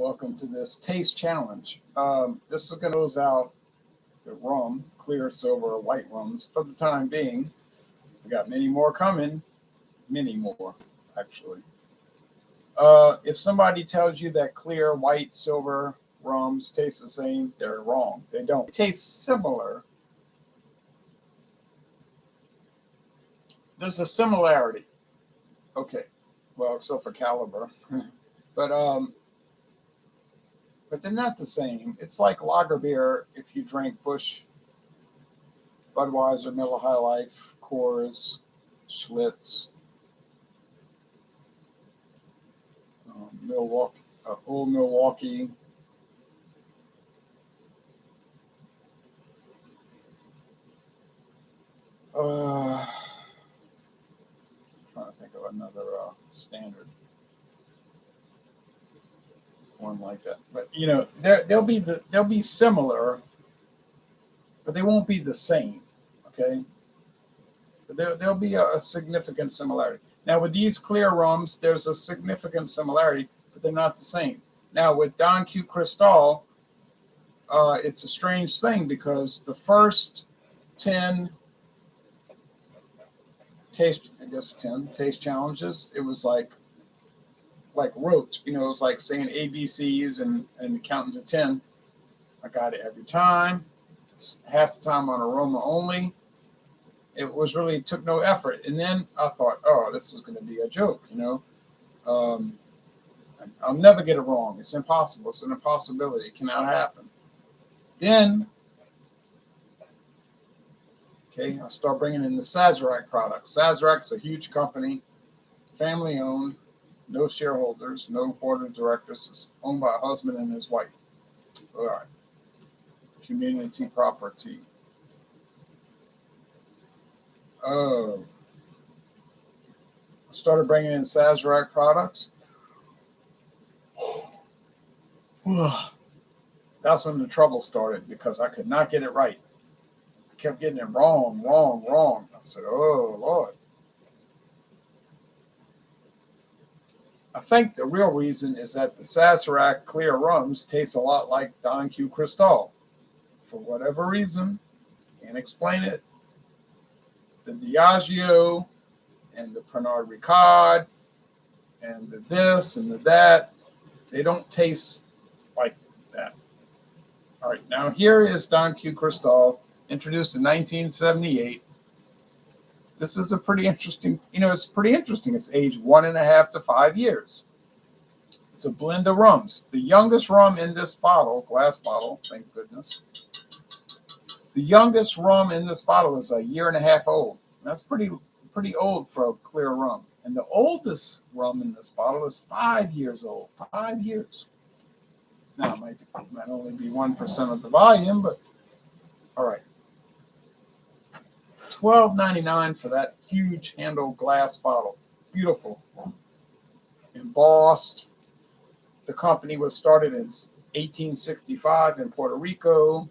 welcome to this taste challenge. This is going to close out the rum, clear, silver, white rums for the time being. We got many more coming, many more actually. If somebody tells you that clear, white, silver rums taste the same, they're wrong. They don't. They taste similar. There's a similarity. Okay, well, except for caliber, but they're not the same. It's like lager beer if you drink Busch, Budweiser, Miller High Life, Coors, Schlitz, Milwaukee, Old Milwaukee. Trying to think of another standard one like that. But you know, they'll be similar, but they won't be the same. Okay, but there'll be a significant similarity. Now with these clear rums, there's a significant similarity, but they're not the same. Now with Don Q Cristal, it's a strange thing because the first 10 taste challenges, it was like rote, you know, it was like saying ABCs and counting to 10. I got it every time. It's half the time on aroma only. It was really took no effort. And then I thought, oh, this is going to be a joke, you know. I'll never get it wrong. It's impossible. It's an impossibility. It cannot happen. Then, okay, I'll start bringing in the Sazerac products. Sazerac's a huge company, family owned, no shareholders, no board of directors. It's owned by a husband and his wife. All right. Community property. I started bringing in Sazerac products. That's when the trouble started because I could not get it right. I kept getting it wrong. I said, oh, Lord. I think the real reason is that the Sazerac clear rums taste a lot like Don Q Cristal. For whatever reason, can't explain it. The Diageo and the Pernod Ricard and the this and the that, they don't taste like that. All right, now here is Don Q Cristal, introduced in 1978. This is a pretty interesting, it's pretty interesting. It's aged 1.5 to 5 years. It's a blend of rums. The youngest rum in this bottle, glass bottle, thank goodness. The youngest rum in this bottle is 1.5 years old. That's pretty old for a clear rum. And the oldest rum in this bottle is 5 years old. 5 years. Now, it might only be 1% of the volume, but all right. $12.99 for that huge handle glass bottle. Beautiful. Embossed. The company was started in 1865 in Puerto Rico.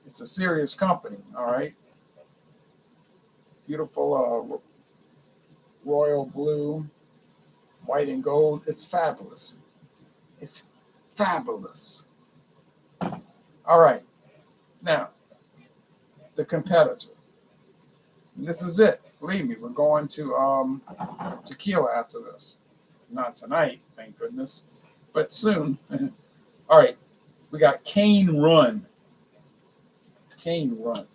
It's a serious company, all right. Beautiful royal blue, white and gold. It's fabulous. It's fabulous. All right. Now, the competitor. And this is it. Believe me, we're going to tequila after this. Not tonight, thank goodness, but soon. All right. We got Cane Run. Cane Run.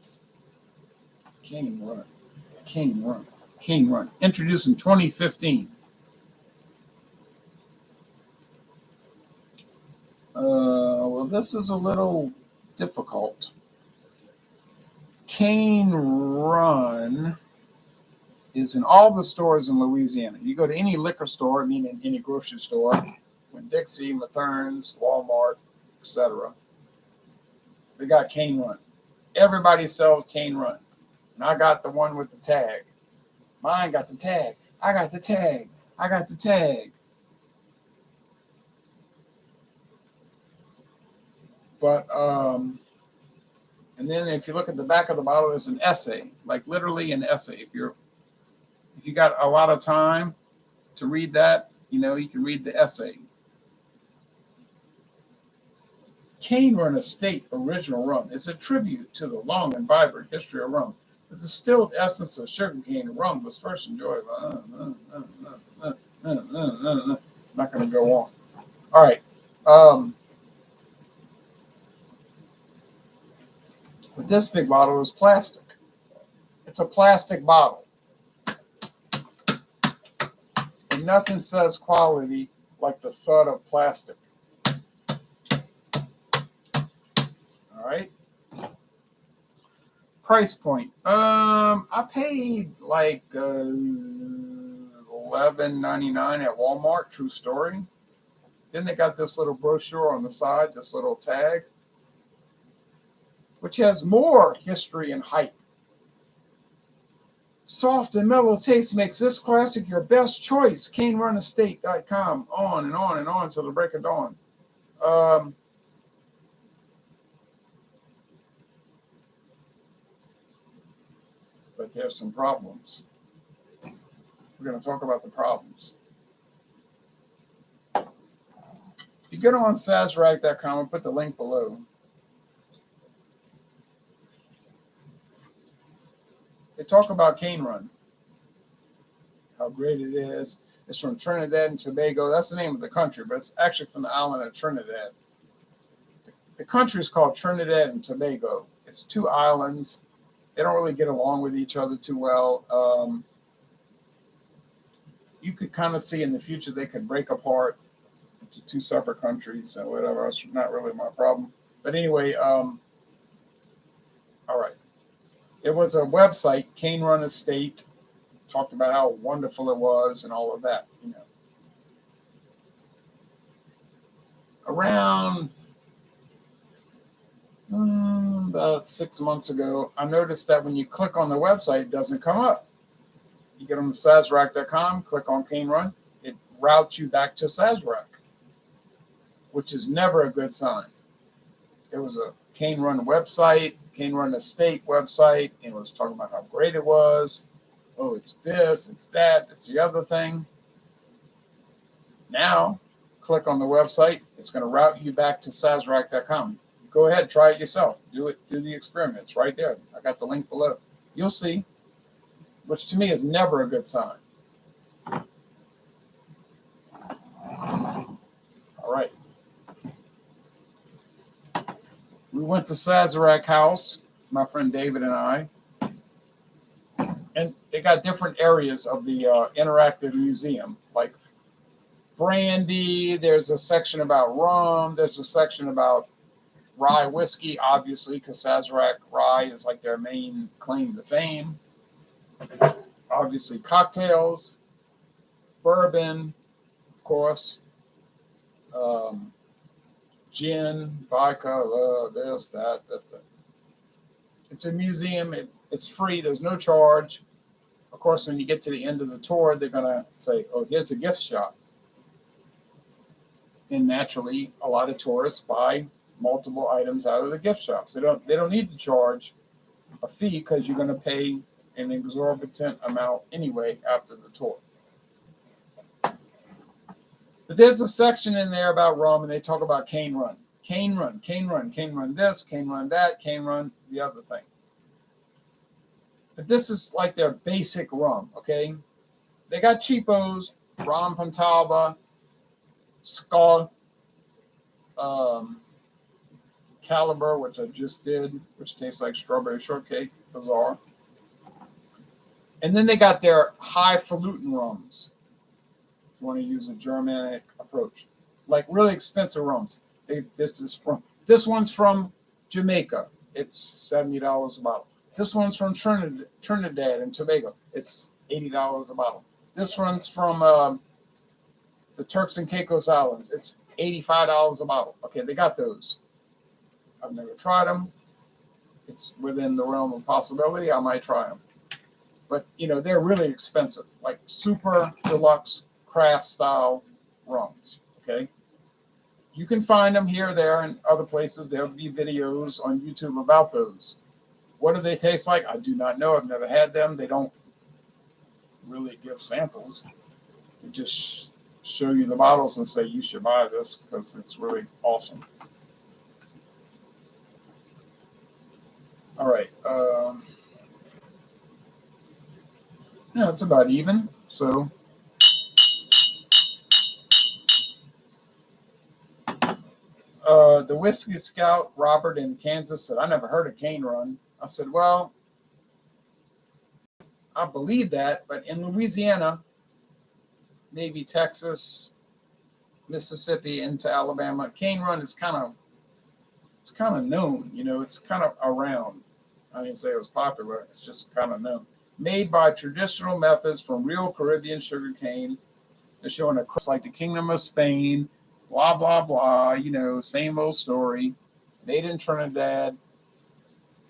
Introduced in 2015. Well, this is a little difficult. Cane Run is in all the stores in Louisiana. You go to any liquor store, meaning any grocery store, Winn-Dixie, Mathern's, Walmart, etc. They got Cane Run. Everybody sells Cane Run. And I got the one with the tag. Mine got the tag. I got the tag. But, and then if you look at the back of the bottle, there's an essay, like literally an essay. If you got a lot of time to read that, you can read the essay. Cane Run Estate Original Rum is a tribute to the long and vibrant history of rum. The distilled essence of sugarcane rum was first enjoyed. Not going to go on. All right. But this big bottle is plastic. It's a plastic bottle. And nothing says quality like the thud of plastic. All right. Price point. I paid like $11.99 at Walmart. True story. Then they got this little brochure on the side, this little tag, which has more history and hype. Soft and mellow taste makes this classic your best choice. CaneRunEstate.com. On and on and on till the break of dawn. But there's some problems. We're going to talk about the problems. If you get on Sazerac.com, I'll put the link below. They talk about Cane Run, how great it is. It's from Trinidad and Tobago. That's the name of the country, but it's actually from the island of Trinidad. The country is called Trinidad and Tobago. It's 2 islands. They don't really get along with each other too well. You could kind of see in the future they could break apart into 2 separate countries and whatever. It's not really my problem. But anyway, all right. There was a website, Cane Run Estate, talked about how wonderful it was and all of that, you know. Around about 6 months ago, I noticed that when you click on the website, it doesn't come up. You get on the Sazerac.com, click on Cane Run, it routes you back to Sazerac, which is never a good sign. There was a Cane Run website, Cane Run Estate website, and it was talking about how great it was. Oh, it's this, it's that, it's the other thing. Now, click on the website. It's going to route you back to Sazerac.com. Go ahead, try it yourself. Do the experiments right there. I got the link below. You'll see, which to me is never a good sign. All right. We went to Sazerac House, my friend David and I, and they got different areas of the interactive museum, like brandy. There's a section about rum. There's a section about rye whiskey, obviously, because Sazerac rye is like their main claim to fame. Obviously, cocktails, bourbon, of course, gin, vodka, this, that, that's it. It's a museum. It's free. There's no charge. Of course, when you get to the end of the tour, they're going to say, oh, here's a gift shop. And naturally, a lot of tourists buy multiple items out of the gift shops. They don't need to charge a fee because you're going to pay an exorbitant amount anyway after the tour. But there's a section in there about rum, and they talk about Cane Run. Cane Run, Cane Run, Cane Run this, Cane Run that, Cane Run the other thing. But this is like their basic rum, okay? They got cheapos, Ram Pantalba, Skull, Caliber, which I just did, which tastes like strawberry shortcake, bizarre. And then they got their highfalutin rums, if you want to use a Germanic approach, like really expensive rums. This one's from Jamaica. It's $70 a bottle. This one's from Trinidad and Tobago. It's $80 a bottle. This one's from the Turks and Caicos Islands. It's $85 a bottle. Okay, they got those. I've never tried them. It's within the realm of possibility. I might try them. But, you know, they're really expensive, like super deluxe craft style rums, okay? You can find them here, there, and other places. There'll be videos on YouTube about those. What do they taste like? I do not know. I've never had them. They don't really give samples. They just show you the bottles and say you should buy this because it's really awesome. All right. Yeah, it's about even. So, the Whiskey Scout, Robert in Kansas, said, I never heard of cane run. I said, well, I believe that, but in Louisiana, maybe Texas, Mississippi into Alabama, cane run is kind of known. It's kind of around. I didn't say it was popular. It's just kind of known. Made by traditional methods from real Caribbean sugar cane. They're showing a cross like the Kingdom of Spain, blah blah blah. Same old story. Made in Trinidad,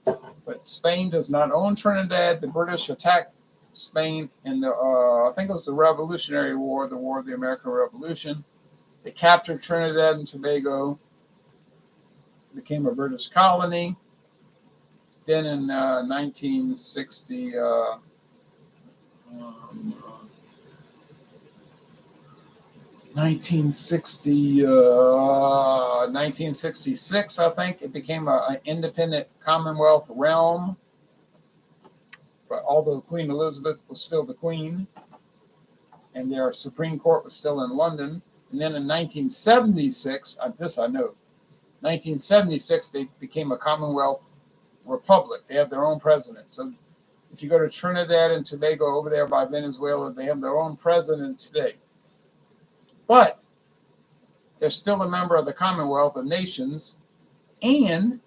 but Spain does not own Trinidad. The British attacked Spain in the I think it was the Revolutionary War, the War of the American Revolution. They captured Trinidad and Tobago, became a British colony. Then in 1960, 1966, I think, it became an independent Commonwealth realm. But although Queen Elizabeth was still the queen, and their Supreme Court was still in London, and then in 1976, this I know, 1976, they became a Commonwealth Republic. They have their own president. So if you go to Trinidad and Tobago over there by Venezuela, they have their own president today. But they're still a member of the Commonwealth of Nations. And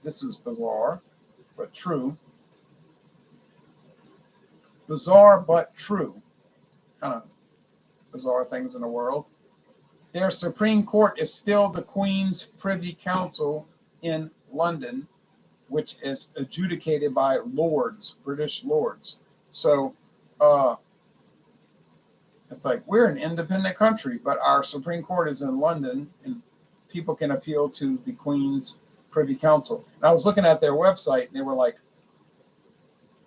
this is bizarre, but true. Bizarre, but true. Kind of bizarre things in the world. Their Supreme Court is still the Queen's Privy Council in London, which is adjudicated by lords, British lords. So it's like we're an independent country, but our Supreme Court is in London, and people can appeal to the Queen's Privy Council. And I was looking at their website, and they were like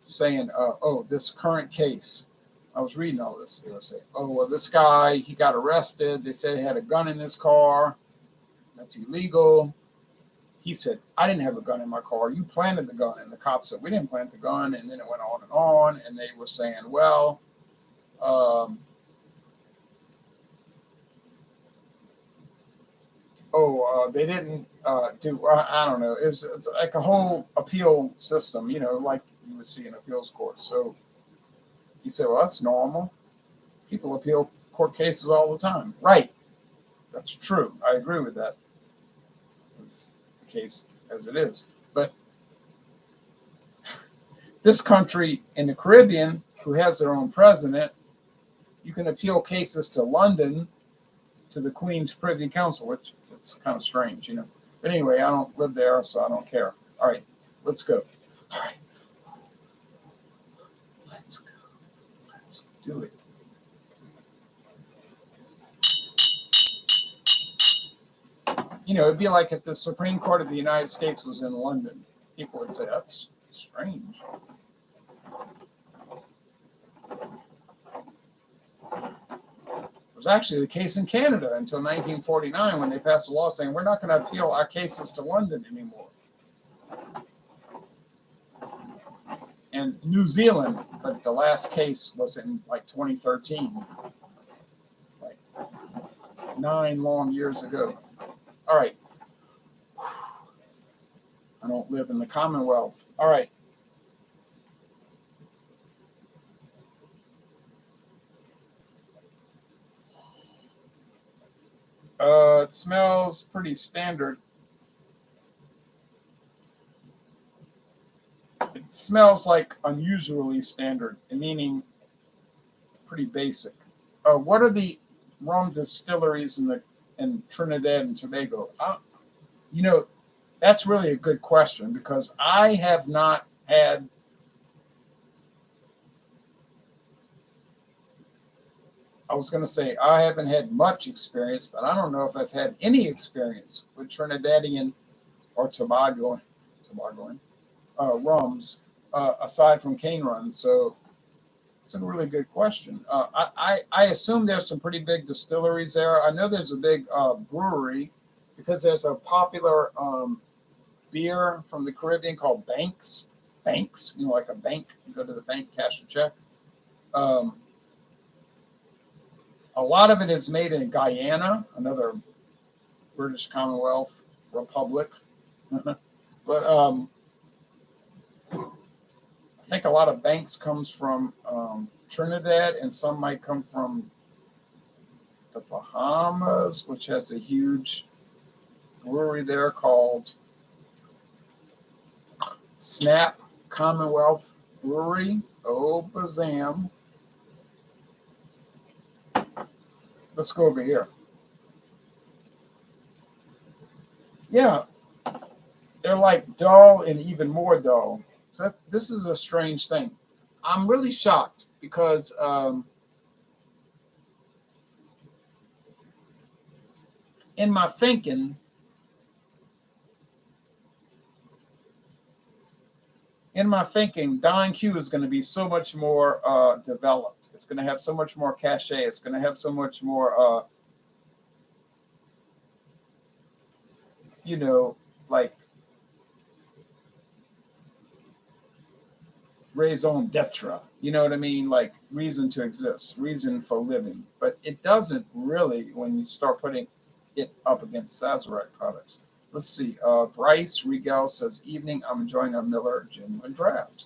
saying, oh, this current case. I was reading all this. They were saying, oh, well, this guy, he got arrested. They said he had a gun in his car. That's illegal. He said, I didn't have a gun in my car. You planted the gun. And the cop said, we didn't plant the gun. And then it went on and on. And they were saying, well, they didn't do, I don't know. It's like a whole appeal system, like you would see in appeals court. So he said, well, that's normal. People appeal court cases all the time. Right. That's true. I agree with that. It's the case as it is. But this country in the Caribbean, who has their own president, you can appeal cases to London, to the Queen's Privy Council, which it's kind of strange, But anyway, I don't live there, so I don't care. All right, let's go. All right. Let's go. Let's do it. It'd be like if the Supreme Court of the United States was in London. People would say, that's strange. It was actually the case in Canada until 1949 when they passed a law saying we're not going to appeal our cases to London anymore. And New Zealand, but the last case was in like 2013, like 9 long years ago. All right. I don't live in the Commonwealth. All right. It smells pretty standard. It smells like unusually standard, meaning pretty basic. What are the rum distilleries in Trinidad and Tobago? That's really a good question because I have not had I was going to say I haven't had much experience, but I don't know if I've had any experience with Trinidadian or Tobagoan rums aside from cane runs. So it's a really good question. I assume there's some pretty big distilleries there. I know there's a big brewery because there's a popular beer from the Caribbean called Banks. Banks, like a bank. You go to the bank, cash a check. A lot of it is made in Guyana, another British Commonwealth Republic. But I think a lot of Banks comes from Trinidad, and some might come from the Bahamas, which has a huge brewery there called Snap Commonwealth Brewery. Oh, bazam. Let's go over here. Yeah, they're like dull and even more dull. So this is a strange thing. I'm really shocked because in my thinking, Don Q is going to be so much more developed. It's going to have so much more cachet. It's going to have so much more, like raison d'etre. You know what I mean? Like reason to exist, reason for living. But it doesn't really when you start putting it up against Sazerac products. Let's see. Bryce Regal says, evening, I'm enjoying a Miller Genuine Draft.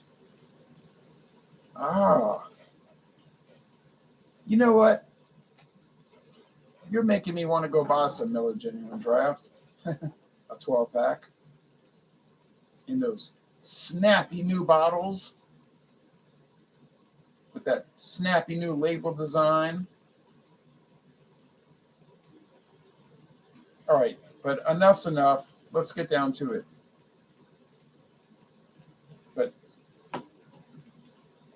You know what? You're making me want to go buy some Miller Genuine Draft. A 12-pack. In those snappy new bottles. With that snappy new label design. All right, but enough's enough. Let's get down to it. But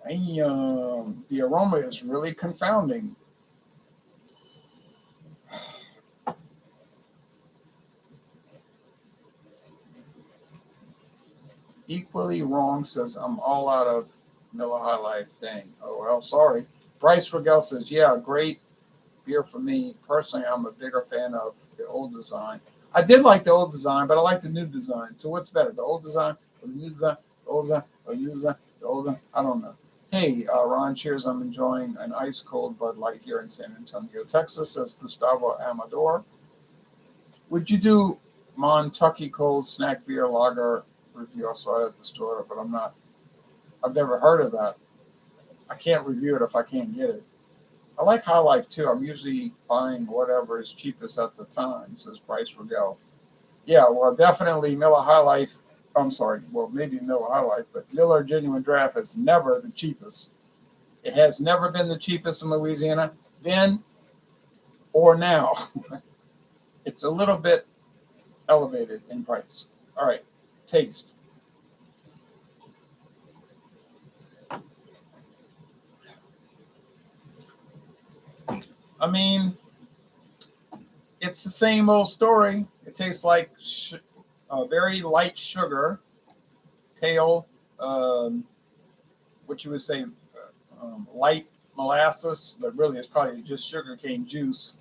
the aroma is really confounding. Equally Wrong says, I'm all out of Miller High Life. Dang. Oh, well, sorry. Bryce Regel says, yeah, great beer for me. Personally, I'm a bigger fan of the old design. I did like the old design, but I like the new design. So what's better, the old design or the new design? The old design or the new design? The old design? I don't know. Hey, Ron, cheers. I'm enjoying an ice-cold Bud Light here in San Antonio, Texas, says Gustavo Amador. Would you do Montucky Cold Snack Beer Lager review? Also at the store, but I've never heard of that. I can't review it if I can't get it. I like High Life too. I'm usually buying whatever is cheapest at the time, says Bryce Regel. Yeah, well, definitely Miller High Life. I'm sorry. Well, maybe Miller High Life, but Miller Genuine Draft is never the cheapest. It has never been the cheapest in Louisiana then or now. It's a little bit elevated in price. All right, taste. I mean, it's the same old story. It tastes like very light sugar, pale, what you would say, light molasses, but really it's probably just sugarcane juice.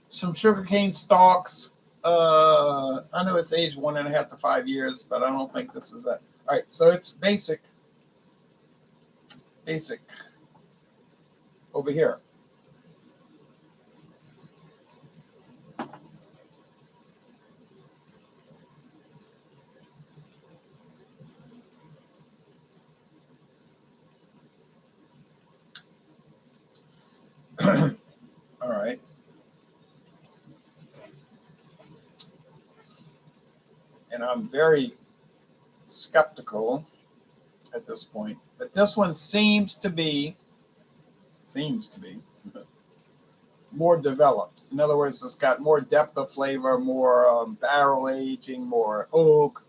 Some sugarcane stalks. I know it's aged 1.5 to 5 years, but I don't think this is that. All right, so it's basic over here. All right. And I'm very skeptical at this point, but this one seems to be more developed. In other words, it's got more depth of flavor, more barrel aging, more oak,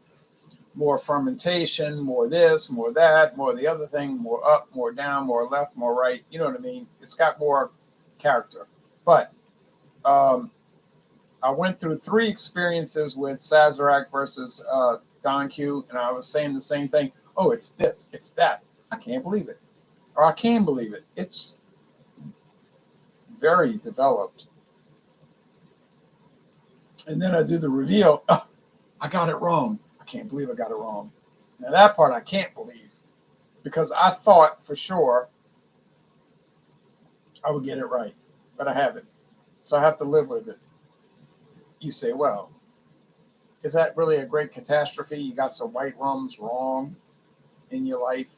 more fermentation, more this, more that, more the other thing, more up, more down, more left, more right. You know what I mean? It's got more character. But I went through 3 experiences with Sazerac versus Don Q, and I was saying the same thing. Oh, it's this, it's that. I can't believe it. Or I can believe it. It's very developed. And then I do the reveal. Oh, I got it wrong. can't believe I got it wrong. Now that part I can't believe, because I thought for sure I would get it right, but I haven't. So I have to live with it. You say, well, is that really a great catastrophe? You got some white rums wrong in your life?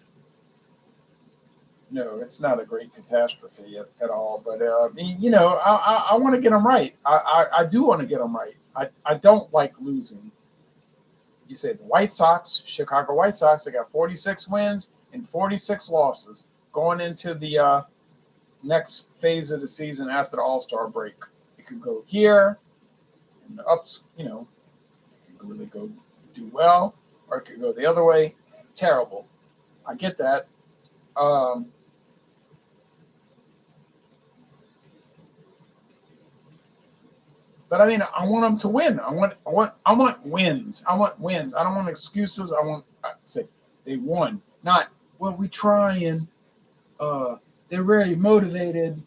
No, it's not a great catastrophe at all. But I want to get them right. I do want to get them right. I don't like losing. You say the White Sox, Chicago White Sox, they got 46 wins and 46 losses going into the next phase of the season after the All-Star break. It could go here, and the ups, it could really go do well, or it could go the other way. Terrible. I get that. But I mean, I want them to win. I want wins. I want wins. I don't want excuses. I say they won. Not, well, we trying. They're very motivated.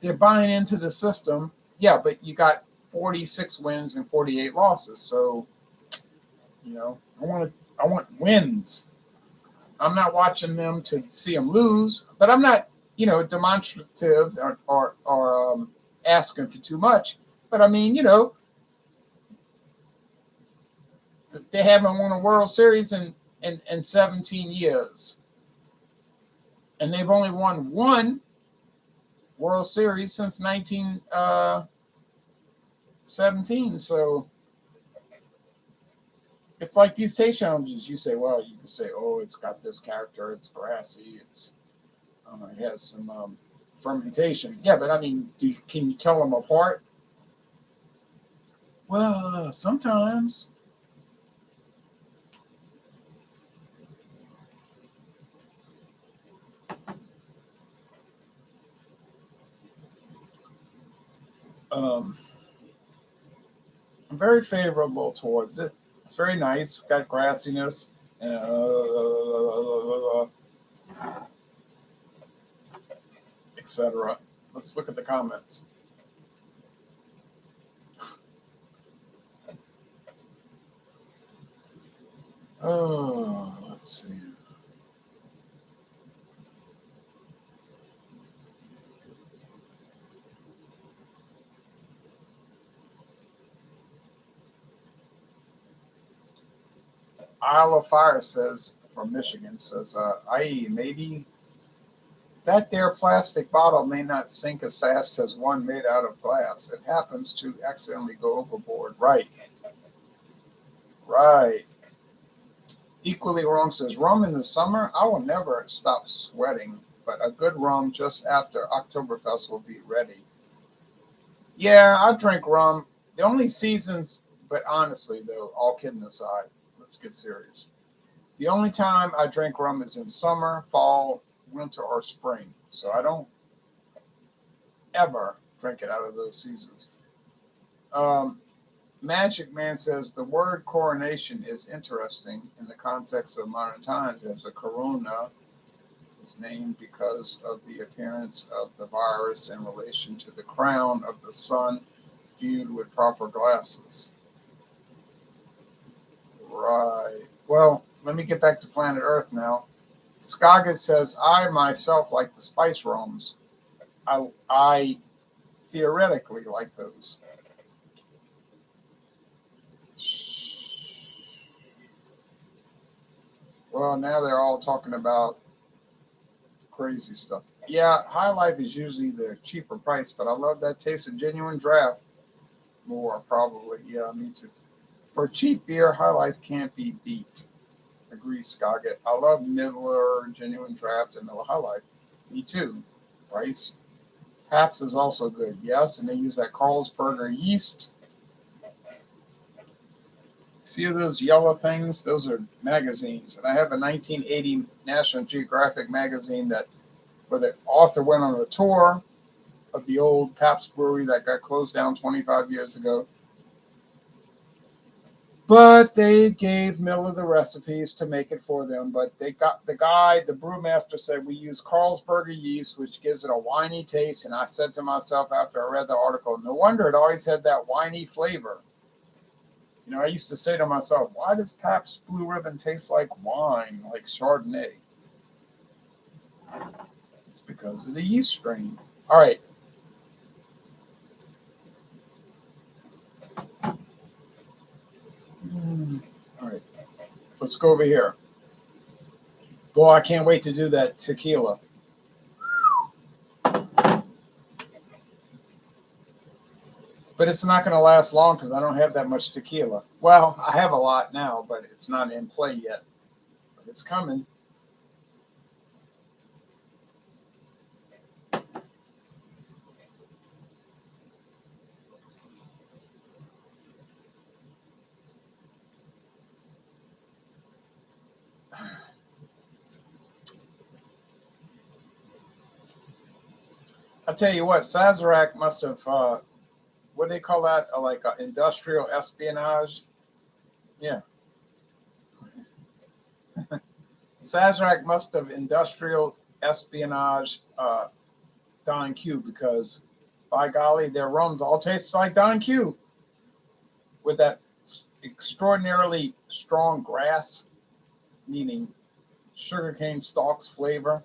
They're buying into the system. Yeah, but you got 46 wins and 48 losses. So, I want wins. I'm not watching them to see them lose, but I'm not, demonstrative or asking for too much. But I mean, they haven't won a World Series in 17 years. And they've only won one World Series since 1917. So it's like these taste challenges. You say, well, you can say, oh, it's got this character. It's grassy. It has some fermentation. Yeah, but I mean, can you tell them apart? Well, sometimes. I'm very favorable towards it. It's very nice. Got grassiness. Etc. Let's look at the comments. Oh, let's see. Isle of Fire says, from Michigan, says, i.e., maybe that there plastic bottle may not sink as fast as one made out of glass. It happens to accidentally go overboard. Right. Equally Wrong says, rum in the summer, I will never stop sweating, but a good rum just after Oktoberfest will be ready. Yeah, I drink rum. The only seasons, but honestly, though, all kidding aside, let's get serious. The only time I drink rum is in summer, fall, winter, or spring. So I don't ever drink it out of those seasons. Magic Man says the word coronation is interesting in the context of modern times, as a corona is named because of the appearance of the virus in relation to the crown of the sun viewed with proper glasses. Right. Well, let me get back to planet Earth now. Skaga says, I myself like the spice rums. I theoretically like those. Well, now they're all talking about crazy stuff. Yeah, High Life is usually the cheaper price, but I love that taste of genuine draft more, probably. Yeah, me too. For cheap beer, High Life can't be beat. Agree, Scoggett. I love Midler, genuine draft, and High Life. Me too. Price. Pabst is also good, yes, and they use that Carlsberger yeast. See those yellow things? Those are magazines. And I have a 1980 National Geographic magazine where the author went on a tour of the old Pabst brewery that got closed down 25 years ago. But they gave Miller the recipes to make it for them. But they got the brewmaster said, we use Carlsberger yeast, which gives it a winey taste. And I said to myself after I read the article, no wonder it always had that winey flavor. You know, I used to say to myself, why does Pabst Blue Ribbon taste like wine, like Chardonnay? It's because of the yeast strain. All right. All right. Let's go over here. Boy, I can't wait to do that tequila. But it's not going to last long because I don't have that much tequila. Well, I have a lot now, but it's not in play yet. But it's coming. I'll tell you what, Sazerac must have, what do they call that? Like industrial espionage? Yeah. Sazerac must have industrial espionage Don Q because, by golly, their rums all taste like Don Q with that extraordinarily strong grass, meaning sugarcane stalks flavor.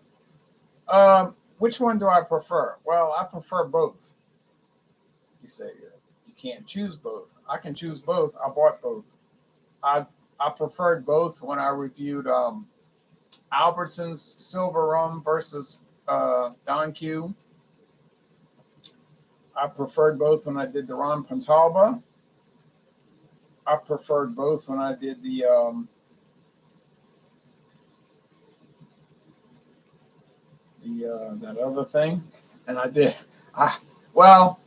Which one do I prefer? Well, I prefer both. You say you can't choose both. I can choose both. I bought both. I I preferred both when I reviewed Albertson's Silver Rum versus Don Q. I preferred both when I did the Ron Pontalba. I preferred both when I did the that other thing, and I did. Well,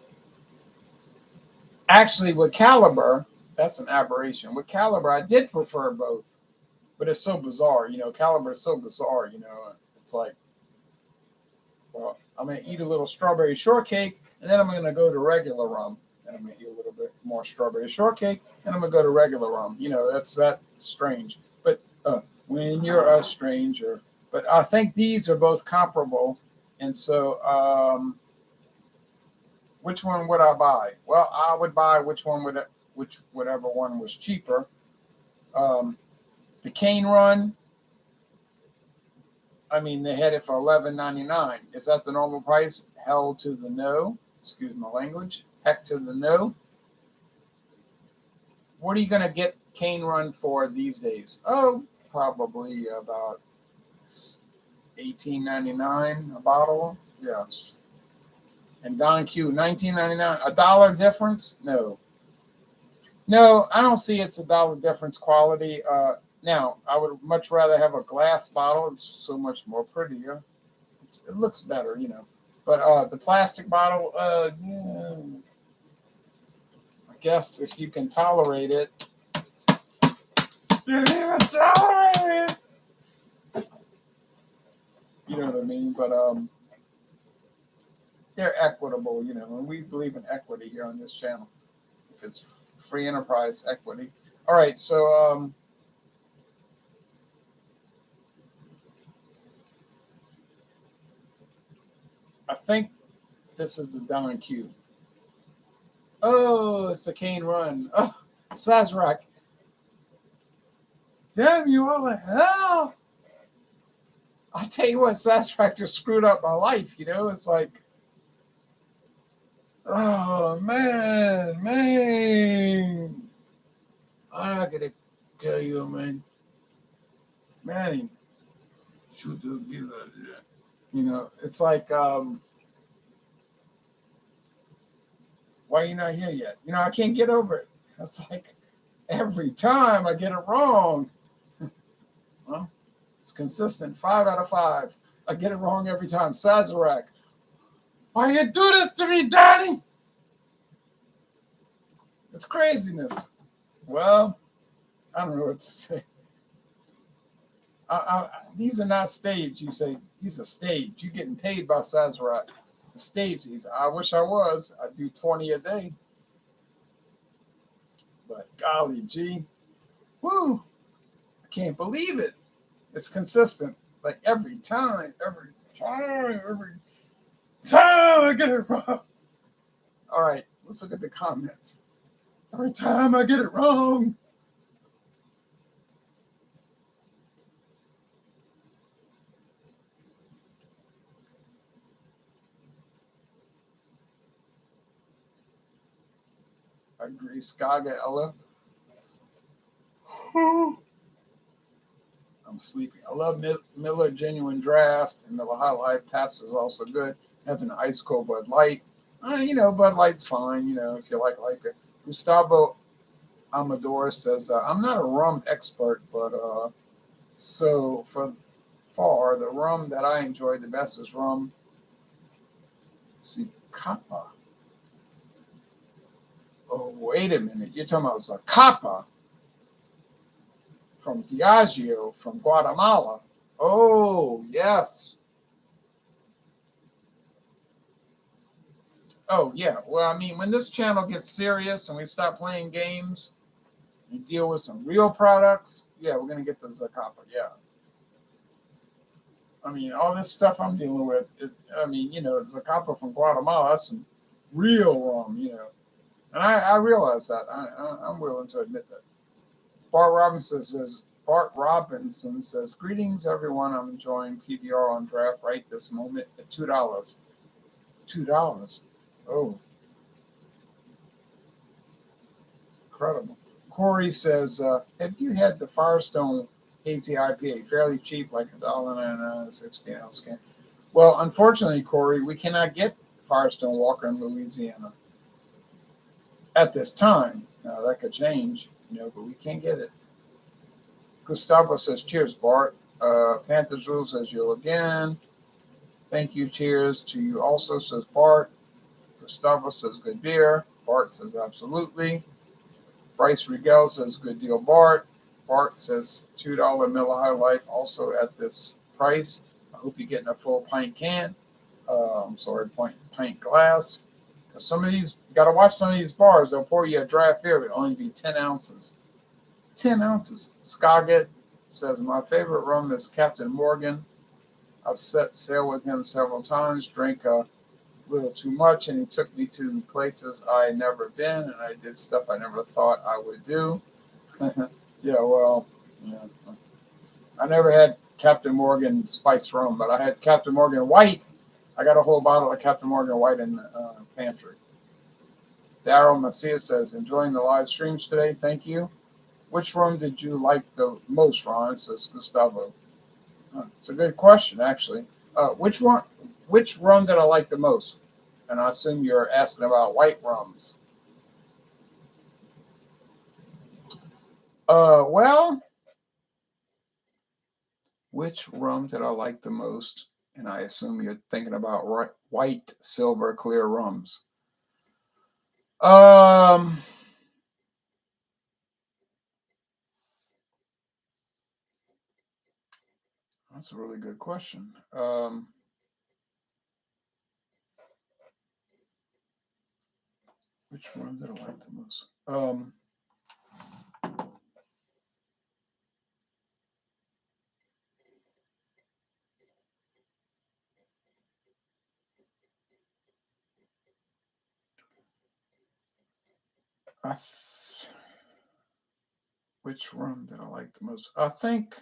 actually, with Caliber, that's an aberration. With Caliber, I did prefer both, but it's so bizarre. You know, Caliber is so bizarre. You know, it's like, well, I'm gonna eat a little strawberry shortcake, and then I'm gonna go to regular rum, and I'm gonna eat a little bit more strawberry shortcake, and I'm gonna go to regular rum. You know, that's strange. But when you're a stranger, but I think these are both comparable, and so which one would I buy? Well, I would buy whichever one was cheaper. The Cane Run, I mean, they had it for $11.99. Is that the normal price? Hell to the no. Excuse my language. Heck to the no. What are you going to get Cane Run for these days? Oh, probably about $18.99 a bottle. Yes. And Don Q, $19.99. A dollar difference? No. No, I don't see it's a dollar difference quality. Now, I would much rather have a glass bottle. It's so much more prettier. It looks better, you know. But the plastic bottle, yeah, I guess if you can tolerate it. You can't even tolerate it. You know what I mean? But they're equitable, you know, and we believe in equity here on this channel. If it's free enterprise equity. All right, so I think this is the Don Q. Oh, it's the Cane Run. Oh, Sazerac. Damn you all the hell. I tell you what, Sazerac just screwed up my life, you know? It's like, oh, man. I gotta tell you, man. Manny, shoot, you know, it's like, why are you not here yet? You know, I can't get over it. It's like every time I get it wrong. Well, it's consistent. 5 out of 5. I get it wrong every time. Sazerac. Why you do this to me, Daddy? It's craziness. Well, I don't know what to say. These are not staged. You say these are staged. You're getting paid by Sazerac to stage these. I wish I was. I do 20 a day. But golly gee, woo! I can't believe it. It's consistent. Like every time I get it wrong. All right, let's look at the comments. Every time I get it wrong. I agree, Skaga Ella. I'm sleepy. I love Miller Genuine Draft and Miller High Life. Pabst is also good. Having an ice cold Bud Light. Bud Light's fine, if you like it. Gustavo Amador says, I'm not a rum expert, but so for far, the rum that I enjoy the best is rum. Let's see, Kappa. Oh, wait a minute. You're talking about Zacapa from Diageo from Guatemala. Oh, yes. Oh, yeah. Well, I mean, when this channel gets serious and we stop playing games and deal with some real products, yeah, we're going to get the Zacapa. Yeah. I mean, all this stuff I'm dealing with is, Zacapa from Guatemala, that's some real rum. And I realize that. I'm willing to admit that. Bart Robinson says, greetings, everyone. I'm enjoying PBR on draft right this moment at $2. $2. Oh, incredible. Corey says, have you had the Firestone Hazy IPA? Fairly cheap, like $1.99, 16 ounce can. Well, unfortunately, Corey, we cannot get Firestone Walker in Louisiana at this time. Now, that could change, but we can't get it. Gustavo says, cheers, Bart. Panthers Rule says, you again. Thank you, cheers to you also, says Bart. Gustavo says, good beer. Bart says, absolutely. Bryce Rigel says, good deal, Bart. Bart says, $2 Miller High Life also at this price. I hope you're getting a full pint can. Pint glass. Because some of these, you got to watch some of these bars. They'll pour you a draft beer, but it'll only be 10 ounces. 10 ounces. Scoggett says, my favorite rum is Captain Morgan. I've set sail with him several times, drank a little too much, and he took me to places I had never been, and I did stuff I never thought I would do. Yeah, well, yeah. I never had Captain Morgan spice rum, but I had Captain Morgan white. I got a whole bottle of Captain Morgan white in the pantry. Daryl Macias says, enjoying the live streams today. Thank you. Which rum did you like the most, Ron? Says Gustavo. It's a good question, actually. Which rum did I like the most? And I assume you're asking about white rums. Well, which rum did I like the most? And I assume you're thinking about white, silver, clear rums. That's a really good question. Which rum did I like the most? Which rum did I like the most? I think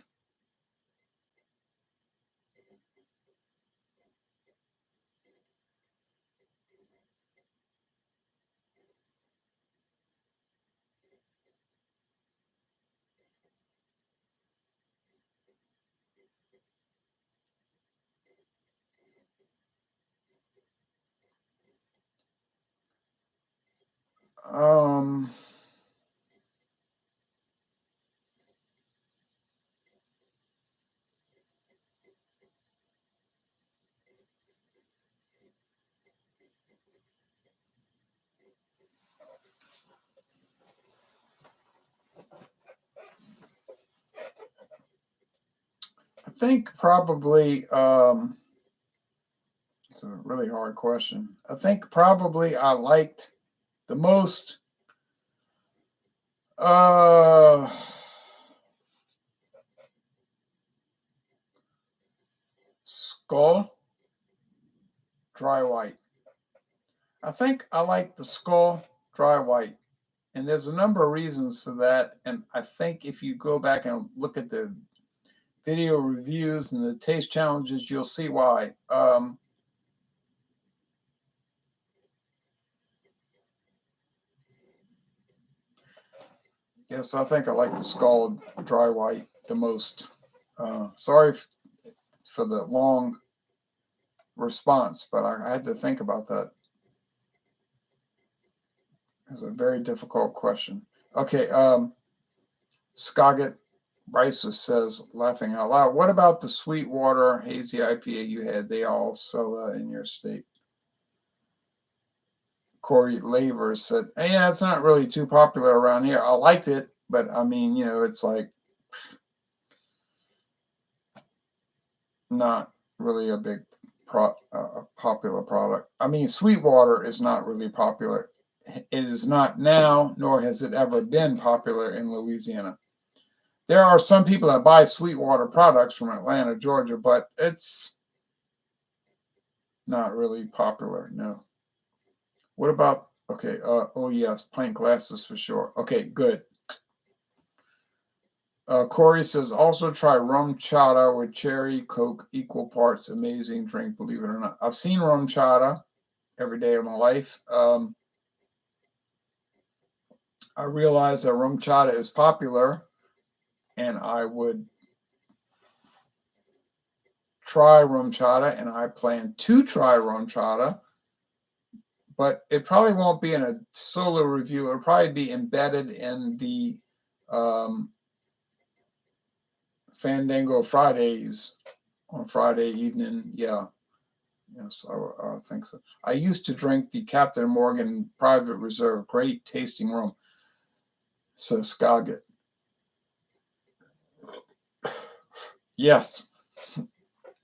probably it's a really hard question. I think probably I liked the most Skull Dry White. I think I like the Skull Dry White And there's a number of reasons for that. And I think if you go back and look at the video reviews and the taste challenges, you'll see why. Yes, I think I like the scald dry white the most. Sorry for the long response, but I had to think about that. It was a very difficult question. Okay, Scogget Rice says, laughing out loud, what about the Sweetwater hazy IPA you had? They all sell that in your state. Corey Laver said, hey, yeah, it's not really too popular around here. I liked it, but I mean, it's like not really a big popular product. I mean, Sweetwater is not really popular. It is not now, nor has it ever been popular in Louisiana. There are some people that buy Sweetwater products from Atlanta, Georgia, but it's not really popular, no. What about, okay, oh yes, pint glasses for sure. Okay, good. Corey says, also try rum chata with cherry Coke, equal parts. Amazing drink, believe it or not. I've seen rum chata every day of my life. I realize that rum chata is popular, and I would try rum chata, and I plan to try rum chata, but it probably won't be in a solo review. It'll probably be embedded in the Fandango Fridays on Friday evening. Yeah. Yes, I think so. I used to drink the Captain Morgan Private Reserve. Great tasting rum, says Scogget. Yes,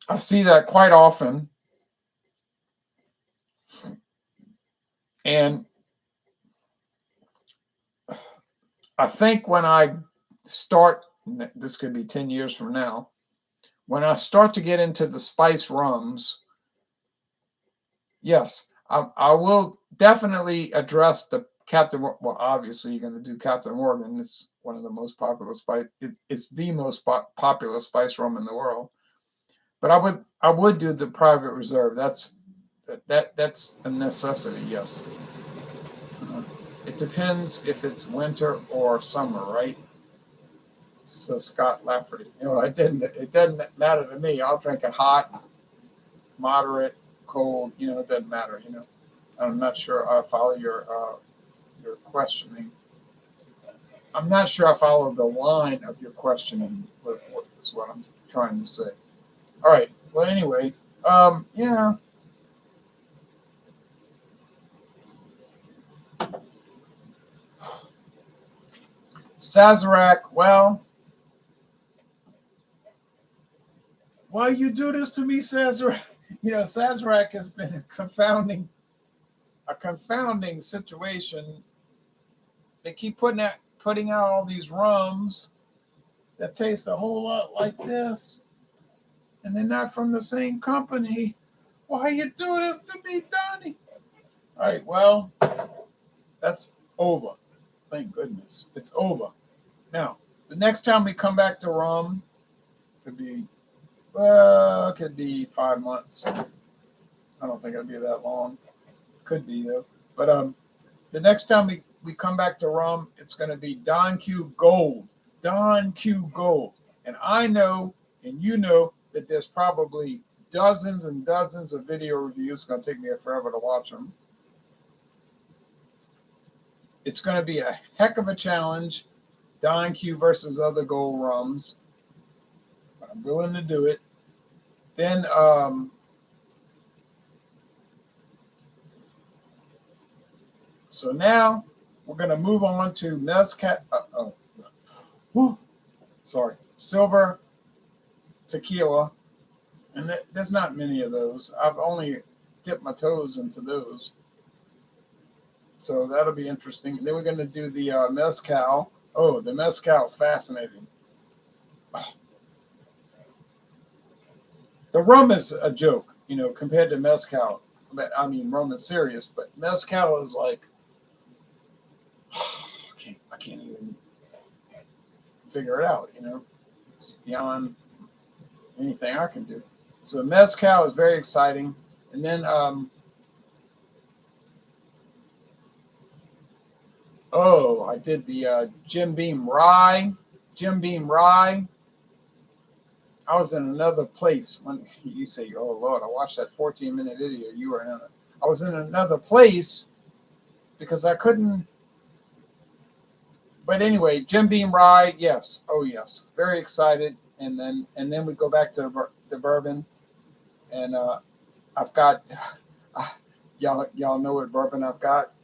I see that quite often. And I think when I start, this could be 10 years from now, when I start to get into the spice rums, yes, I will definitely address the Captain. Well, obviously, you're going to do Captain Morgan. It's one of the most popular spice. It's the most popular spice rum in the world. But I would do the Private Reserve. That's a necessity. Yes. It depends if it's winter or summer, right? Says Scott Lafferty. It doesn't matter to me. I'll drink it hot, moderate, cold. It doesn't matter. I'm not sure I follow your questioning. I'm not sure I follow the line of your questioning. What is what I'm trying to say. All right. Well, anyway, yeah. Sazerac. Well, why you do this to me, Sazerac? Sazerac has been a confounding situation. They keep putting out all these rums that taste a whole lot like this, and they're not from the same company. Why you do this to me, Donnie? All right, well, that's over. Thank goodness, it's over. Now, the next time we come back to rum could be 5 months. I don't think it'll be that long. Could be though. But the next time we come back to rum, it's going to be Don Q Gold. Don Q Gold. And I know, and you know, that there's probably dozens and dozens of video reviews. It's going to take me forever to watch them. It's going to be a heck of a challenge, Don Q versus other gold rums. But I'm willing to do it. Then so now we're going to move on to mezcal. Silver tequila, and there's not many of those. I've only dipped my toes into those, so that'll be interesting. Then we're going to do the mezcal. Oh, the mezcal is fascinating. The rum is a joke, compared to mezcal. But I mean, rum is serious, but mezcal is like figure it out. It's beyond anything I can do. So mezcal is very exciting, and then I did the Jim Beam Rye. Jim Beam Rye. I was in another place when you say, "Oh Lord, I watched that 14-minute video." You were in it. I was in another place because I couldn't. But anyway, Jim Beam Rye, yes, oh yes, very excited. And then we go back to the bourbon, and I've got y'all know what bourbon I've got.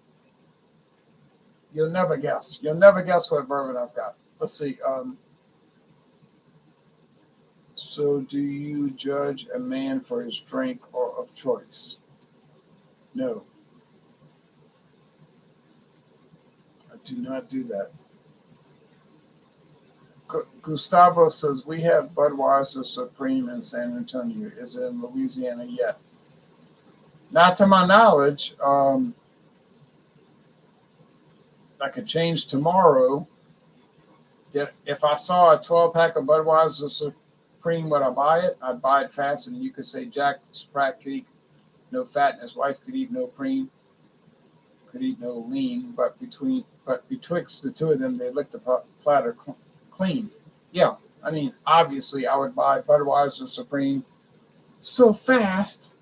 You'll never guess. You'll never guess what bourbon I've got. Let's see. So, do you judge a man for his drink or of choice? No, I do not do that. Gustavo says, we have Budweiser Supreme in San Antonio. Is it in Louisiana yet? Not to my knowledge. That could change tomorrow. If I saw a 12-pack of Budweiser Supreme, would I buy it? I'd buy it fast, and you could say Jack Spratt could eat no fat, and his wife could eat no cream, could eat no lean, but betwixt the two of them, they licked the platter clean. Yeah, I mean, obviously, I would buy Budweiser Supreme so fast.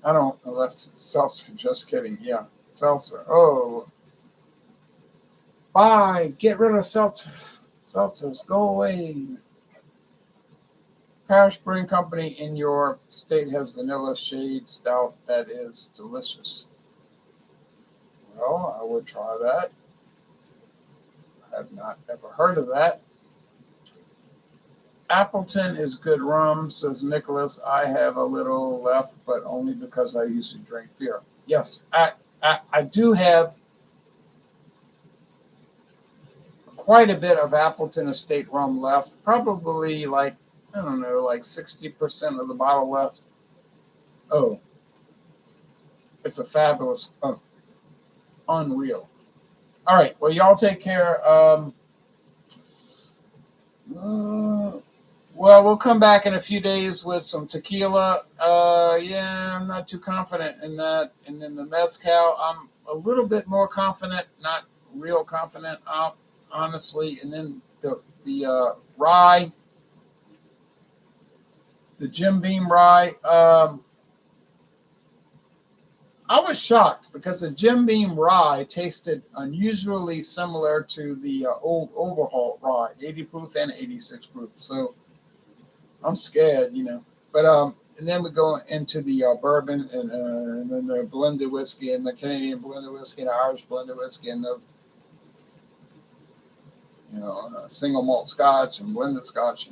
I don't, unless it's seltzer. Just kidding. Yeah, seltzer. Oh, buy, get rid of seltzer. Seltzers, go away. Parish Brewing Company in your state has vanilla shade stout that is delicious. Well, I would try that. I have not ever heard of that. Appleton is good rum, says Nicholas. I have a little left, but only because I usually drink beer. Yes, I do have quite a bit of Appleton Estate rum left. Probably like, I don't know, like 60% of the bottle left. Oh, it's a fabulous, unreal. All right, well, y'all take care. Well, we'll come back in a few days with some tequila. Yeah, I'm not too confident in that. And then the mezcal, I'm a little bit more confident, not real confident, honestly. And then the rye, the Jim Beam rye. I was shocked because the Jim Beam rye tasted unusually similar to the old Overhaul rye, 80 proof and 86 proof. So I'm scared, But and then we go into the bourbon and then the blended whiskey and the Canadian blended whiskey and the Irish blended whiskey and the single malt Scotch and blended Scotch.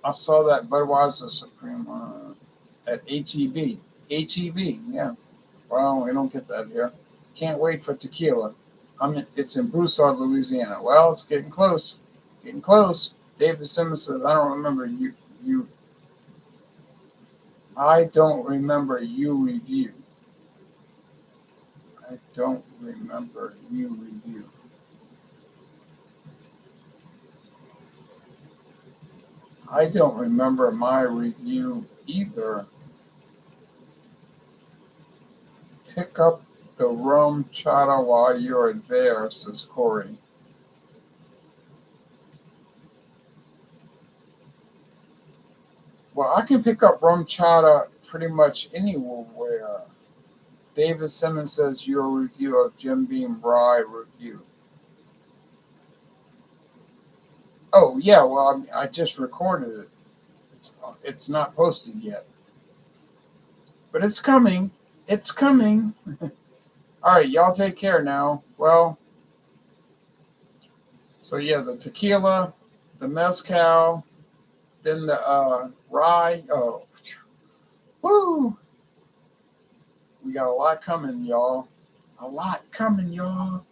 I saw that Budweiser Supreme at HEB. HEB, yeah. Well, we don't get that here. Can't wait for tequila. It's in Broussard, Louisiana. Well, it's getting close. Getting close. David Simmons says, I don't remember you. I don't remember you review. I don't remember you review. I don't remember my review either. Pick up the rum chata while you're there, says Corey. Well, I can pick up rum chata pretty much anywhere. David Simmons says your review of Jim Beam Rye review. Oh, yeah, well, I just recorded it. It's not posted yet. But it's coming. It's coming. All right, y'all take care now. Well, so yeah, the tequila, the mezcal, then the rye. Oh, woo! We got a lot coming, y'all. A lot coming, y'all.